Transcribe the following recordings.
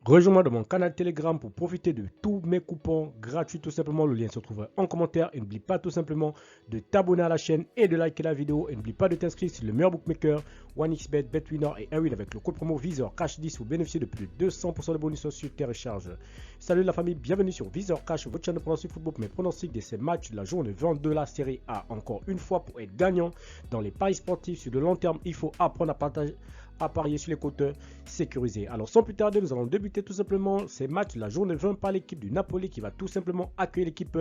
Rejoins-moi dans mon canal Telegram pour profiter de tous mes coupons gratuits. Tout simplement, le lien se trouve en commentaire. Et n'oublie pas tout simplement de t'abonner à la chaîne et de liker la vidéo. Et n'oublie pas de t'inscrire sur le meilleur bookmaker, OneXBet, BetWinner et Airwin avec le code promo Visor Cash 10 pour bénéficier de plus de 200% de bonus sur tes recharges. Salut la famille, bienvenue sur Visor Cash, votre chaîne de pronostic football pour mes pronostics de ces matchs de la journée 20 de la série A. Encore une fois, pour être gagnant dans les paris sportifs sur le long terme, il faut apprendre à parier sur les compteurs sécurisés. Alors sans plus tarder, nous allons débuter tout simplement ces matchs de la journée 20 par l'équipe du Napoli qui va tout simplement accueillir l'équipe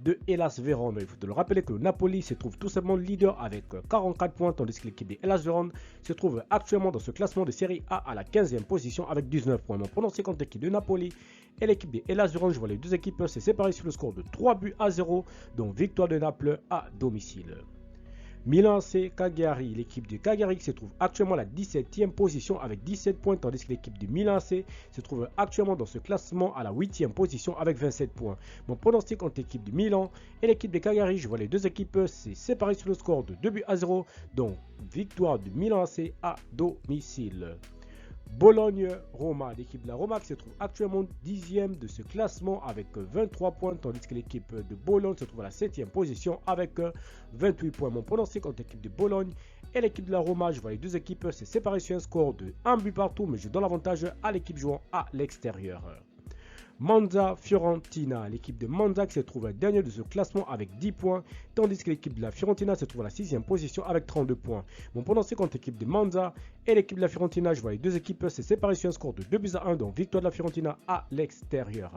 de Hellas Vérone. Il faut te le rappeler que le Napoli se trouve tout simplement leader avec 44 points, tandis que l'équipe de Hellas Vérone se trouve actuellement dans ce classement de série A à la 15e position avec 19 points. Mon pronostic contre l'équipe de Napoli et l'équipe de Hellas Vérone, je vois les deux équipes se séparer sur le score de 3-0, donc victoire de Naples à domicile. Milan AC Cagliari, l'équipe de Cagliari qui se trouve actuellement à la 17e position avec 17 points, tandis que l'équipe de Milan AC se trouve actuellement dans ce classement à la 8e position avec 27 points. Mon pronostic entre l'équipe de Milan et l'équipe de Cagliari, je vois les deux équipes se séparer sur le score de 2-0, donc victoire de Milan AC à domicile. Bologne-Roma, l'équipe de la Roma qui se trouve actuellement 10e de ce classement avec 23 points, tandis que l'équipe de Bologne se trouve à la 7e position avec 28 points. Mon pronostic contre l'équipe de Bologne et l'équipe de la Roma, je vois les deux équipes se séparer sur un score de 1 but partout, mais je donne l'avantage à l'équipe jouant à l'extérieur. Monza-Fiorentina, l'équipe de Monza qui se trouve dernier de ce classement avec 10 points, tandis que l'équipe de la Fiorentina se trouve à la 6e position avec 32 points. Mon pronostic contre l'équipe de Monza et l'équipe de la Fiorentina, je vois les deux équipes se séparer sur un score de 2-1, donc victoire de la Fiorentina à l'extérieur.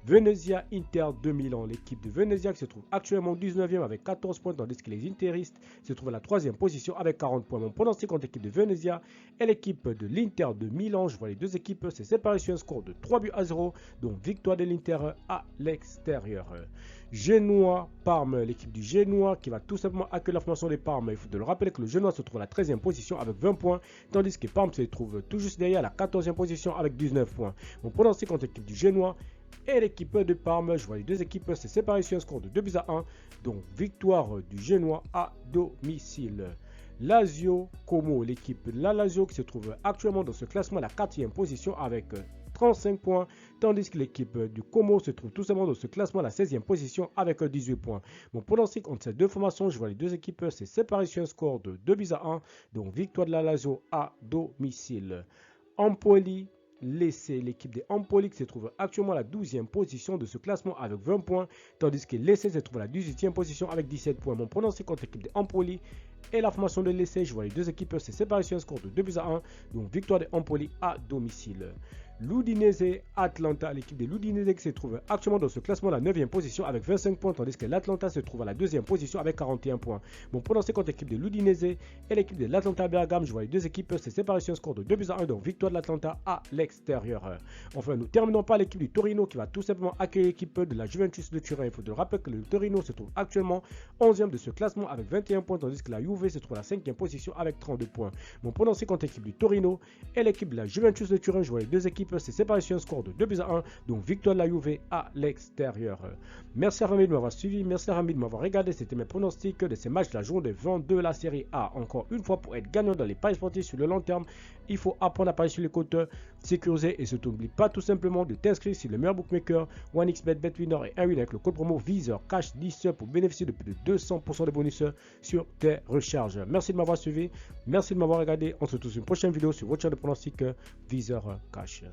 Venezia Inter de Milan, l'équipe de Venezia qui se trouve actuellement 19e avec 14 points, tandis que les Interistes se trouvent à la 3e position avec 40 points. Mon pronostic contre l'équipe de Venezia et l'équipe de l'Inter de Milan, je vois les deux équipes se séparer sur un score de 3-0, donc victoire de l'Inter à l'extérieur. Genoa-Parme, l'équipe du Genoa qui va tout simplement accueillir la formation des Parme. Il faut le rappeler que le Genoa se trouve à la 13e position avec 20 points, tandis que Parme se trouve tout juste derrière à la 14e position avec 19 points. Mon pronostic contre l'équipe du Genoa et l'équipe de Parme, je vois les deux équipes se séparer sur un score de 2-1, donc victoire du Genoa à domicile. Lazio Como, l'équipe de la Lazio qui se trouve actuellement dans ce classement à la 4e position avec 35 points, tandis que l'équipe du Como se trouve tout simplement dans ce classement à la 16e position avec 18 points. Mon pronostic entre ces deux formations, je vois les deux équipes se séparer sur un score de 2-1, donc victoire de la Lazio à domicile. Empoli, l'équipe de Empoli qui se trouve actuellement à la 12e position de ce classement avec 20 points, tandis que l'Essai se trouve à la 18e position avec 17 points. Mon pronostic contre l'équipe de Empoli et la formation de l'Essai, je vois les deux équipes se séparer sur un score de 2-1, donc victoire de Empoli à domicile. L'Udinese Atlanta, l'équipe de l'Udinese qui se trouve actuellement dans ce classement à la 9e position avec 25 points, tandis que l'Atlanta se trouve à la 2e position avec 41 points. Mon pronostic contre l'équipe de l'Udinese et l'équipe de l'Atlanta Bergame, je vois les deux équipes se séparer sur un score de 2-1, donc victoire de l'Atlanta à l'extérieur. Enfin, nous terminons par l'équipe du Torino qui va tout simplement accueillir l'équipe de la Juventus de Turin. Il faut te rappeler que le Torino se trouve actuellement 11e de ce classement avec 21 points, tandis que la Juve se trouve à la 5e position avec 32 points. Mon pronostic contre l'équipe du Torino et l'équipe de la Juventus de Turin, je vois les deux équipes se séparer sur un score de 2-1, donc victoire de la Juve à l'extérieur. Merci à la famille de m'avoir suivi, merci à la famille de m'avoir regardé. C'était mes pronostics de ces matchs de la journée 20 de la série A. Encore une fois, pour être gagnant dans les paris sportifs sur le long terme, il faut apprendre à parier sur les compteurs sécurisés et surtout n'oublie pas tout simplement de t'inscrire sur le meilleur bookmaker, OneXBet, BetWinner et Airwin avec le code promo Visor Cash 10 pour bénéficier de plus de 200% de bonus sur tes recharges. Merci de m'avoir suivi, merci de m'avoir regardé. On se retrouve sur une prochaine vidéo sur votre chaîne de pronostic Visor Cash.